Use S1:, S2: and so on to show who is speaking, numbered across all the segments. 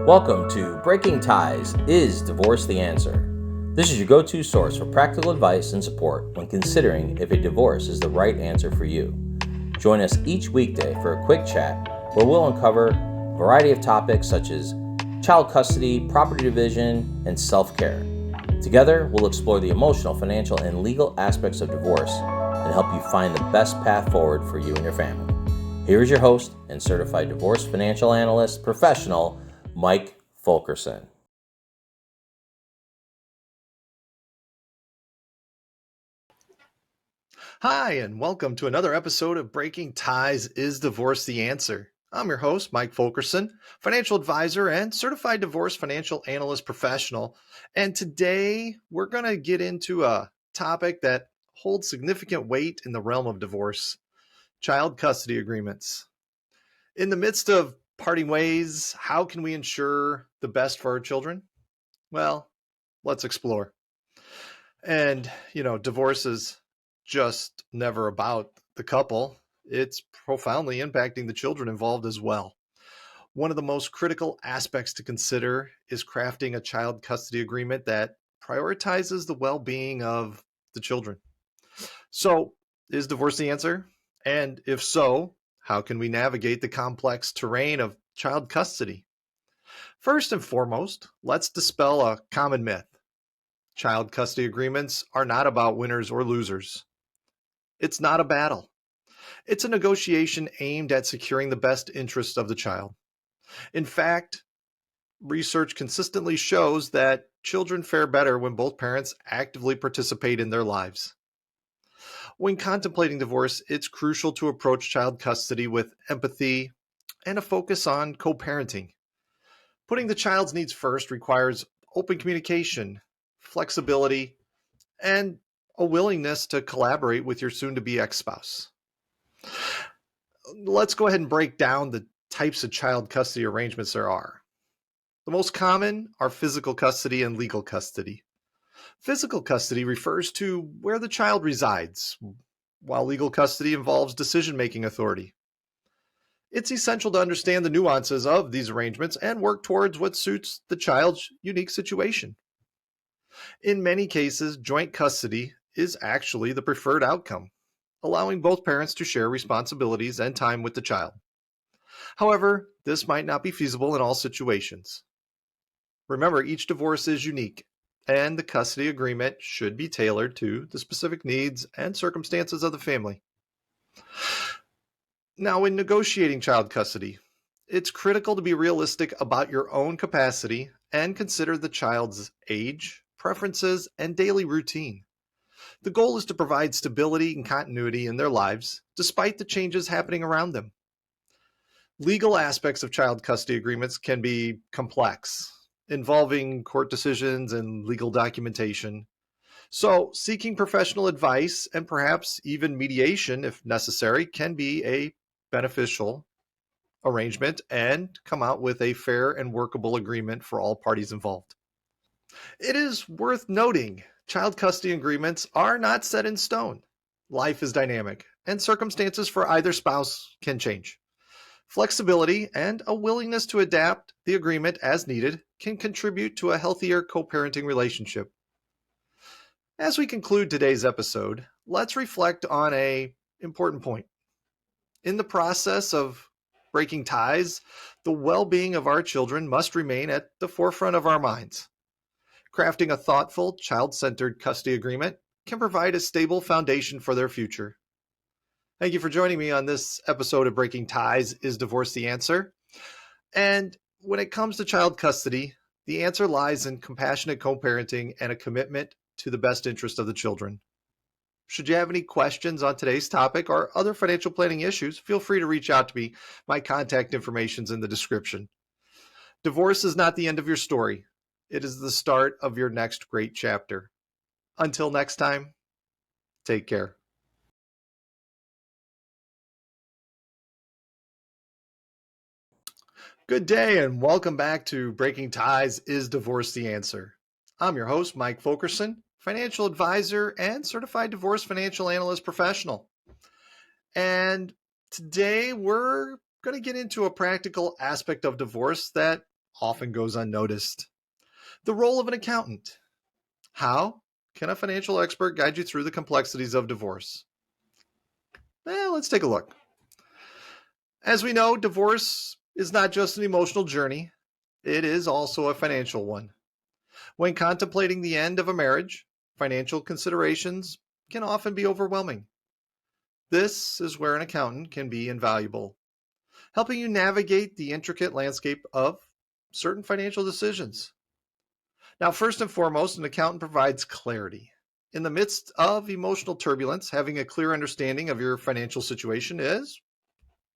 S1: Welcome to Breaking Ties, Is Divorce the Answer? This is your go-to source for practical advice and support when considering if a divorce is the right answer for you. Join us each weekday for a quick chat where we'll uncover a variety of topics such as child custody, property division, and self-care. Together, we'll explore the emotional, financial, and legal aspects of divorce and help you find the best path forward for you and your family. Here is your host and Certified Divorce Financial Analyst professional, Mike Fulkerson.
S2: Hi, and welcome to another episode of Breaking Ties, Is Divorce the Answer? I'm your host, Mike Fulkerson, financial advisor and certified divorce financial analyst professional. And today we're going to get into a topic that holds significant weight in the realm of divorce: child custody agreements. In the midst of parting ways, how can we ensure the best for our children? Well, let's explore. And, divorce is just never about the couple. It's profoundly impacting the children involved as well. One of the most critical aspects to consider is crafting a child custody agreement that prioritizes the well-being of the children. So, is divorce the answer? And if so, how can we navigate the complex terrain of child custody? First and foremost, let's dispel a common myth. Child custody agreements are not about winners or losers. It's not a battle. It's a negotiation aimed at securing the best interests of the child. In fact, research consistently shows that children fare better when both parents actively participate in their lives. When contemplating divorce, it's crucial to approach child custody with empathy and a focus on co-parenting. Putting the child's needs first requires open communication, flexibility, and a willingness to collaborate with your soon-to-be ex-spouse. Let's go ahead and break down the types of child custody arrangements there are. The most common are physical custody and legal custody. Physical custody refers to where the child resides, while legal custody involves decision-making authority. It's essential to understand the nuances of these arrangements and work towards what suits the child's unique situation. In many cases, joint custody is actually the preferred outcome, allowing both parents to share responsibilities and time with the child. However, this might not be feasible in all situations. Remember, each divorce is unique, and the custody agreement should be tailored to the specific needs and circumstances of the family. Now, in negotiating child custody, it's critical to be realistic about your own capacity and consider the child's age, preferences, and daily routine. The goal is to provide stability and continuity in their lives, despite the changes happening around them. Legal aspects of child custody agreements can be complex, involving court decisions and legal documentation. So, seeking professional advice and perhaps even mediation, if necessary, can be a beneficial arrangement and come out with a fair and workable agreement for all parties involved. It is worth noting, child custody agreements are not set in stone. Life is dynamic, and circumstances for either spouse can change. Flexibility and a willingness to adapt the agreement as needed can contribute to a healthier co-parenting relationship. As we conclude today's episode, let's reflect on an important point. In the process of breaking ties, the well-being of our children must remain at the forefront of our minds. Crafting a thoughtful, child-centered custody agreement can provide a stable foundation for their future. Thank you for joining me on this episode of Breaking Ties, Is Divorce the Answer? And when it comes to child custody, the answer lies in compassionate co-parenting and a commitment to the best interest of the children. Should you have any questions on today's topic or other financial planning issues, feel free to reach out to me. My contact information is in the description. Divorce is not the end of your story. It is the start of your next great chapter. Until next time, take care. Good day and welcome back to Breaking Ties, Is Divorce the Answer? I'm your host, Mike Fulkerson, financial advisor and certified divorce financial analyst professional. And today we're going to get into a practical aspect of divorce that often goes unnoticed. The role of an accountant. How can a financial expert guide you through the complexities of divorce? Let's take a look. As we know, divorce is not just an emotional journey, it is also a financial one. When contemplating the end of a marriage, financial considerations can often be overwhelming. This is where an accountant can be invaluable, helping you navigate the intricate landscape of certain financial decisions. Now, first and foremost, an accountant provides clarity. In the midst of emotional turbulence, having a clear understanding of your financial situation is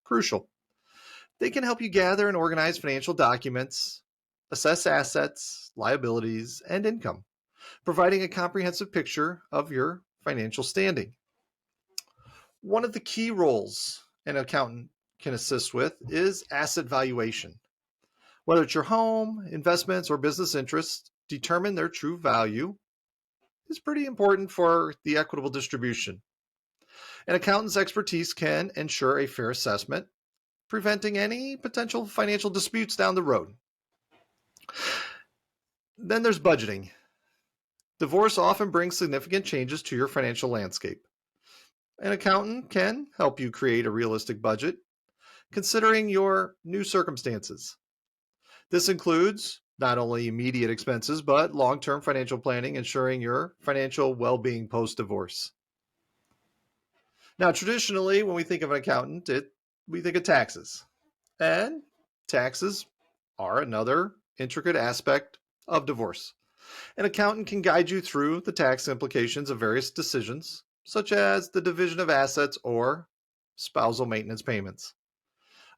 S2: crucial. They can help you gather and organize financial documents, assess assets, liabilities, and income, providing a comprehensive picture of your financial standing. One of the key roles an accountant can assist with is asset valuation. Whether it's your home, investments, or business interests, determine their true value is pretty important for the equitable distribution. An accountant's expertise can ensure a fair assessment, preventing any potential financial disputes down the road. Then there's budgeting. Divorce often brings significant changes to your financial landscape. An accountant can help you create a realistic budget, considering your new circumstances. This includes not only immediate expenses, but long-term financial planning, ensuring your financial well-being post-divorce. Now, traditionally, when we think of an accountant, we think of taxes. And taxes are another intricate aspect of divorce. An accountant can guide you through the tax implications of various decisions, such as the division of assets or spousal maintenance payments.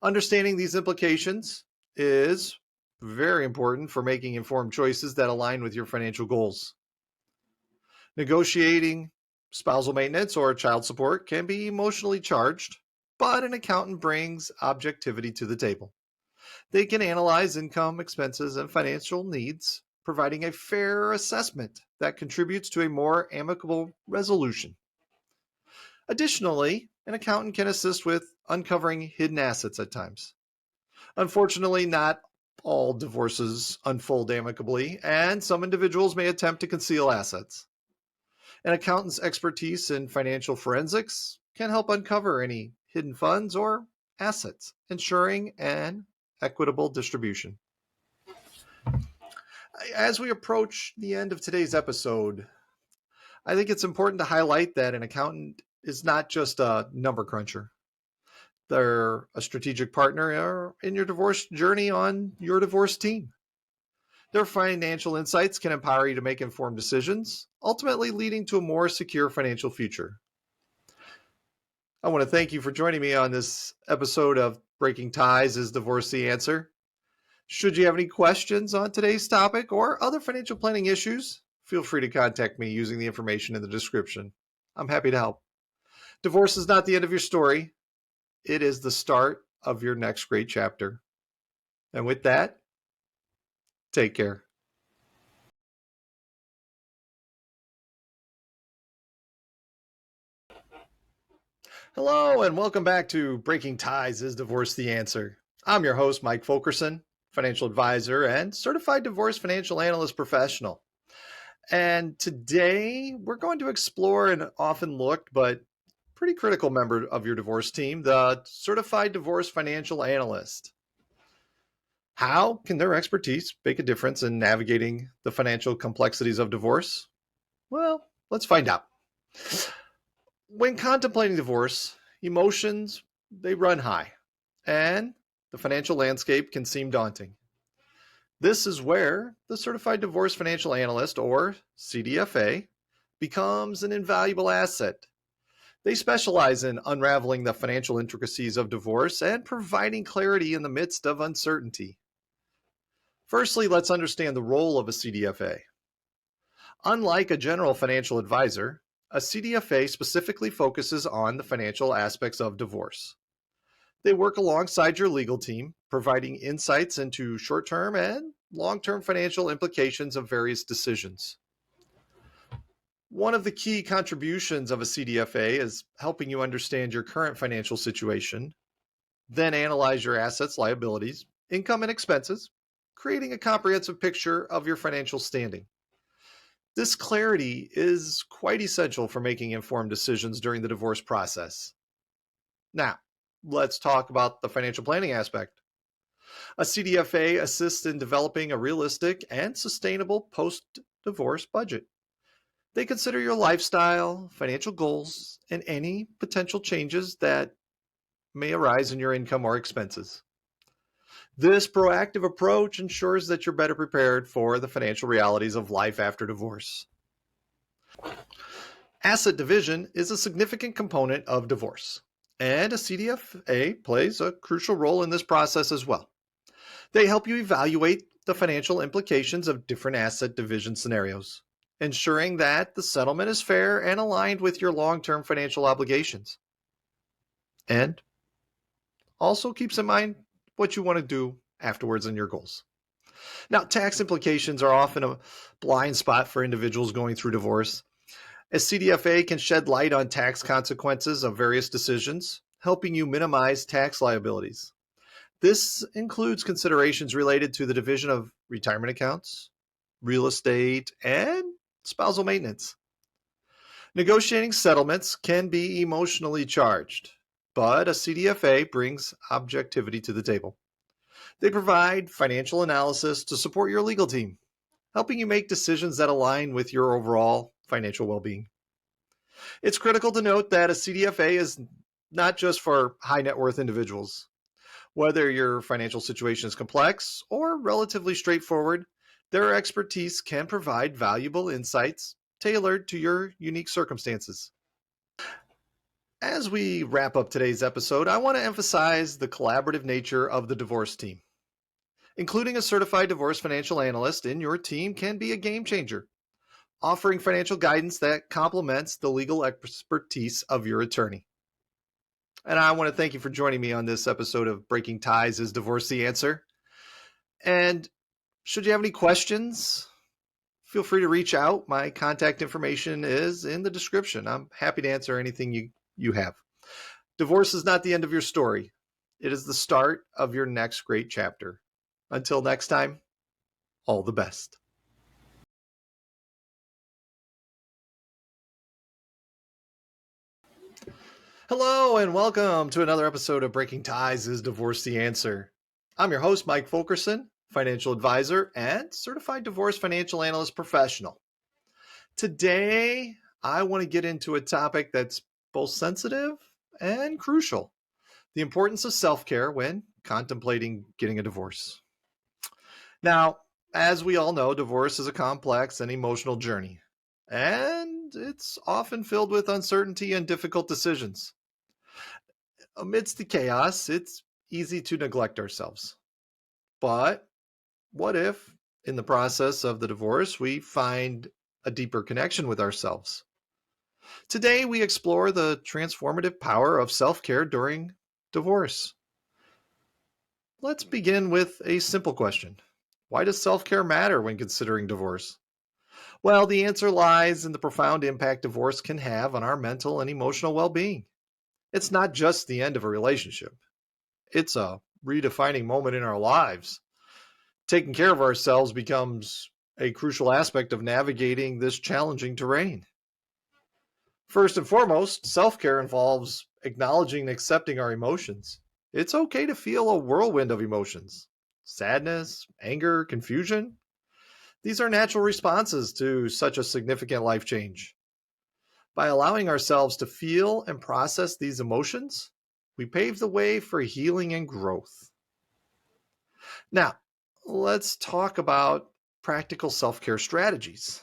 S2: Understanding these implications is very important for making informed choices that align with your financial goals. Negotiating spousal maintenance or child support can be emotionally charged, but an accountant brings objectivity to the table. They can analyze income, expenses, and financial needs, providing a fair assessment that contributes to a more amicable resolution. Additionally, an accountant can assist with uncovering hidden assets at times. Unfortunately, not all divorces unfold amicably, and some individuals may attempt to conceal assets. An accountant's expertise in financial forensics can help uncover any hidden funds or assets, ensuring an equitable distribution. As we approach the end of today's episode, I think it's important to highlight that an accountant is not just a number cruncher. They're a strategic partner in your divorce journey on your divorce team. Their financial insights can empower you to make informed decisions, ultimately leading to a more secure financial future. I want to thank you for joining me on this episode of Breaking Ties, Is Divorce the Answer? Should you have any questions on today's topic or other financial planning issues, feel free to contact me using the information in the description. I'm happy to help. Divorce is not the end of your story. It is the start of your next great chapter. And with that, take care. Hello, and welcome back to Breaking Ties, Is Divorce the Answer? I'm your host, Mike Fulkerson, financial advisor and certified divorce financial analyst professional. And today we're going to explore an often looked but pretty critical member of your divorce team, the Certified Divorce Financial Analyst. How can their expertise make a difference in navigating the financial complexities of divorce? Well, let's find out. When contemplating divorce, emotions, they run high, and the financial landscape can seem daunting. This is where the Certified Divorce Financial Analyst, or CDFA, becomes an invaluable asset. They specialize in unraveling the financial intricacies of divorce and providing clarity in the midst of uncertainty. Firstly, let's understand the role of a CDFA. Unlike a general financial advisor, a CDFA specifically focuses on the financial aspects of divorce. They work alongside your legal team, providing insights into short-term and long-term financial implications of various decisions. One of the key contributions of a CDFA is helping you understand your current financial situation, then analyze your assets, liabilities, income and expenses, creating a comprehensive picture of your financial standing. This clarity is quite essential for making informed decisions during the divorce process. Now, let's talk about the financial planning aspect. A CDFA assists in developing a realistic and sustainable post-divorce budget. They consider your lifestyle, financial goals, and any potential changes that may arise in your income or expenses. This proactive approach ensures that you're better prepared for the financial realities of life after divorce. Asset division is a significant component of divorce, and a CDFA plays a crucial role in this process as well. They help you evaluate the financial implications of different asset division scenarios, ensuring that the settlement is fair and aligned with your long-term financial obligations. And also keeps in mind what you want to do afterwards and your goals. Now, tax implications are often a blind spot for individuals going through divorce. A CDFA can shed light on tax consequences of various decisions, helping you minimize tax liabilities. This includes considerations related to the division of retirement accounts, real estate, and spousal maintenance. Negotiating settlements can be emotionally charged, but a CDFA brings objectivity to the table. They provide financial analysis to support your legal team, helping you make decisions that align with your overall financial well-being. It's critical to note that a CDFA is not just for high net worth individuals. Whether your financial situation is complex or relatively straightforward, their expertise can provide valuable insights tailored to your unique circumstances. As we wrap up today's episode, I want to emphasize the collaborative nature of the divorce team. Including a certified divorce financial analyst in your team can be a game changer, offering financial guidance that complements the legal expertise of your attorney. And I want to thank you for joining me on this episode of Breaking Ties Is Divorce the Answer. And should you have any questions, feel free to reach out. My contact information is in the description. I'm happy to answer anything you have. Divorce is not the end of your story. It is the start of your next great chapter. Until next time, all the best. Hello and welcome to another episode of Breaking Ties Is Divorce the Answer. I'm your host, Mike Fulkerson, financial advisor and certified divorce financial analyst professional. Today, I want to get into a topic that's both sensitive and crucial: the importance of self-care when contemplating getting a divorce. Now, as we all know, divorce is a complex and emotional journey, and it's often filled with uncertainty and difficult decisions. Amidst the chaos, it's easy to neglect ourselves. But what if, in the process of the divorce, we find a deeper connection with ourselves? Today, we explore the transformative power of self-care during divorce. Let's begin with a simple question. Why does self-care matter when considering divorce? Well, the answer lies in the profound impact divorce can have on our mental and emotional well-being. It's not just the end of a relationship. It's a redefining moment in our lives. Taking care of ourselves becomes a crucial aspect of navigating this challenging terrain. First and foremost, self-care involves acknowledging and accepting our emotions. It's okay to feel a whirlwind of emotions. Sadness, anger, confusion. These are natural responses to such a significant life change. By allowing ourselves to feel and process these emotions, we pave the way for healing and growth. Now, let's talk about practical self-care strategies.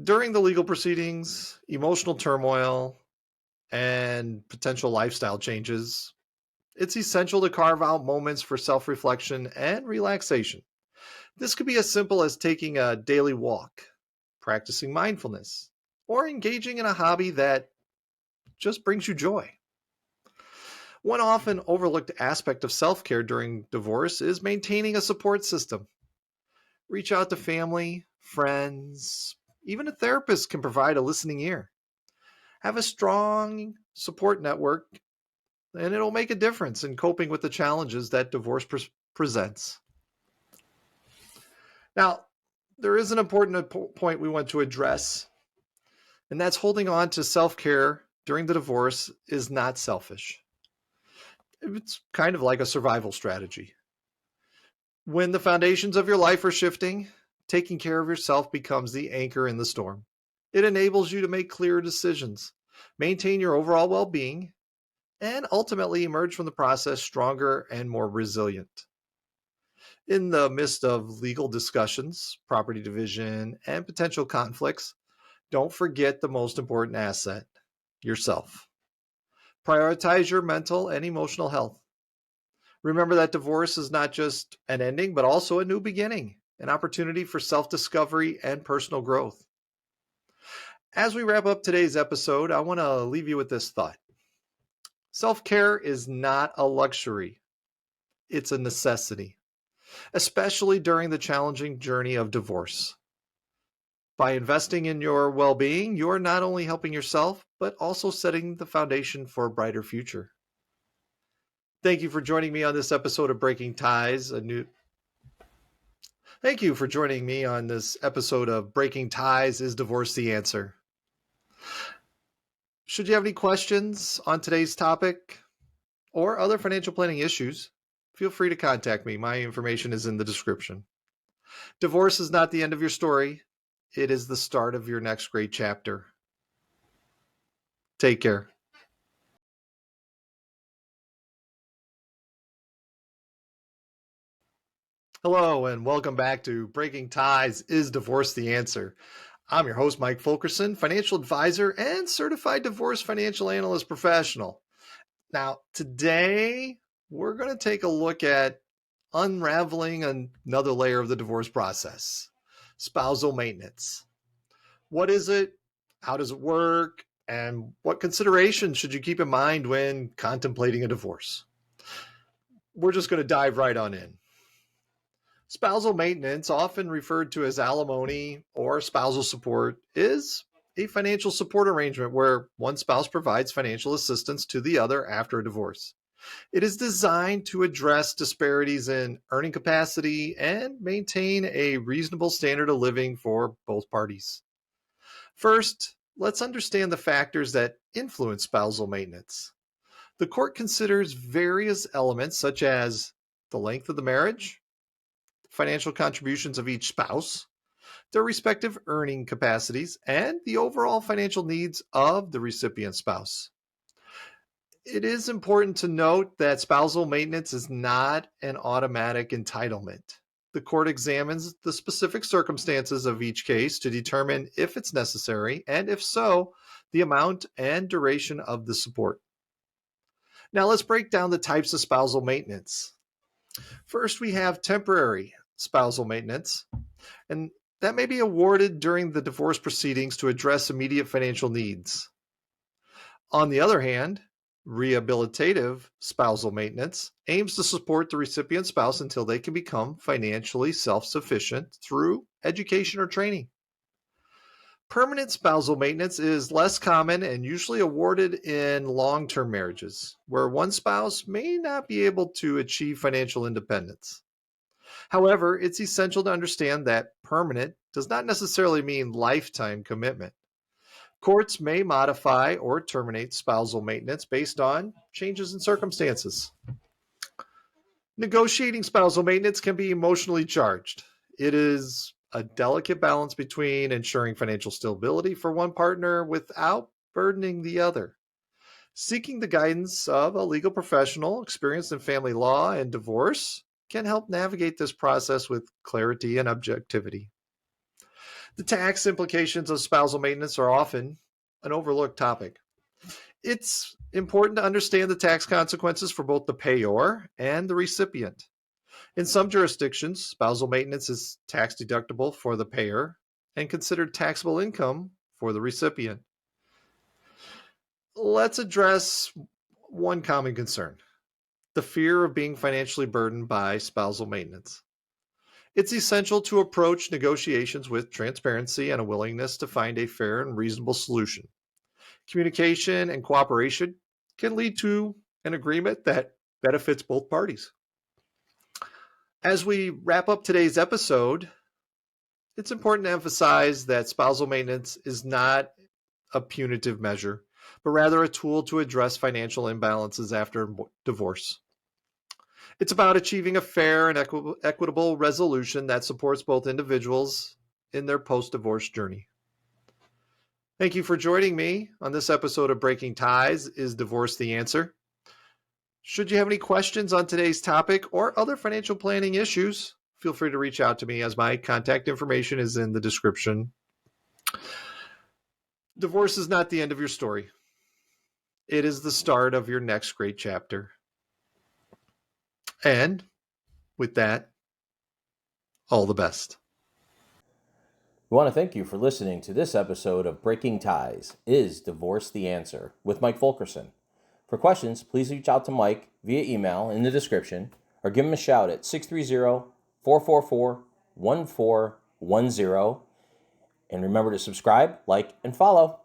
S2: During the legal proceedings, emotional turmoil, and potential lifestyle changes, it's essential to carve out moments for self-reflection and relaxation. This could be as simple as taking a daily walk, practicing mindfulness, or engaging in a hobby that just brings you joy. One often overlooked aspect of self-care during divorce is maintaining a support system. Reach out to family, friends, even a therapist can provide a listening ear. Have a strong support network, and it'll make a difference in coping with the challenges that divorce presents. Now, there is an important point we want to address, and that's holding on to self-care during the divorce is not selfish. It's kind of like a survival strategy. When the foundations of your life are shifting, taking care of yourself becomes the anchor in the storm. It enables you to make clearer decisions, maintain your overall well-being, and ultimately emerge from the process stronger and more resilient. In the midst of legal discussions, property division, and potential conflicts, don't forget the most important asset, yourself. Prioritize your mental and emotional health. Remember that divorce is not just an ending, but also a new beginning, an opportunity for self-discovery and personal growth. As we wrap up today's episode, I want to leave you with this thought. Self-care is not a luxury. It's a necessity, especially during the challenging journey of divorce. By investing in your well-being, you're not only helping yourself, but also setting the foundation for a brighter future. Thank you for joining me on this episode of Breaking Ties, Thank you for joining me on this episode of Breaking Ties, Is Divorce the Answer? Should you have any questions on today's topic or other financial planning issues, feel free to contact me. My information is in the description. Divorce is not the end of your story. It is the start of your next great chapter. Take care. Hello, and welcome back to Breaking Ties, Is Divorce the Answer? I'm your host, Mike Fulkerson, financial advisor and certified divorce financial analyst professional. Now, today we're going to take a look at unraveling another layer of the divorce process, spousal maintenance. What is it? How does it work? And what considerations should you keep in mind when contemplating a divorce? We're just going to dive right on in. Spousal maintenance, often referred to as alimony or spousal support, is a financial support arrangement where one spouse provides financial assistance to the other after a divorce. It is designed to address disparities in earning capacity and maintain a reasonable standard of living for both parties. First, let's understand the factors that influence spousal maintenance. The court considers various elements such as the length of the marriage, financial contributions of each spouse, their respective earning capacities, and the overall financial needs of the recipient spouse. It is important to note that spousal maintenance is not an automatic entitlement. The court examines the specific circumstances of each case to determine if it's necessary, and if so, the amount and duration of the support. Now let's break down the types of spousal maintenance. First, we have temporary spousal maintenance, and that may be awarded during the divorce proceedings to address immediate financial needs. On the other hand, rehabilitative spousal maintenance aims to support the recipient spouse until they can become financially self-sufficient through education or training. Permanent spousal maintenance is less common and usually awarded in long-term marriages, where one spouse may not be able to achieve financial independence. However, it's essential to understand that permanent does not necessarily mean lifetime commitment. Courts may modify or terminate spousal maintenance based on changes in circumstances. Negotiating spousal maintenance can be emotionally charged. It is a delicate balance between ensuring financial stability for one partner without burdening the other. Seeking the guidance of a legal professional experienced in family law and divorce can help navigate this process with clarity and objectivity. The tax implications of spousal maintenance are often an overlooked topic. It's important to understand the tax consequences for both the payor and the recipient. In some jurisdictions, spousal maintenance is tax deductible for the payer and considered taxable income for the recipient. Let's address one common concern: the fear of being financially burdened by spousal maintenance. It's essential to approach negotiations with transparency and a willingness to find a fair and reasonable solution. Communication and cooperation can lead to an agreement that benefits both parties. As we wrap up today's episode, it's important to emphasize that spousal maintenance is not a punitive measure, but rather a tool to address financial imbalances after divorce. It's about achieving a fair and equitable resolution that supports both individuals in their post-divorce journey. Thank you for joining me on this episode of Breaking Ties. Is Divorce the Answer? Should you have any questions on today's topic or other financial planning issues, feel free to reach out to me, as my contact information is in the description. Divorce is not the end of your story. It is the start of your next great chapter. And with that, all the best.
S1: We want to thank you for listening to this episode of Breaking Ties, Is Divorce the Answer? With Mike Fulkerson. For questions, please reach out to Mike via email in the description or give him a shout at 630-444-1410. And remember to subscribe, like, and follow.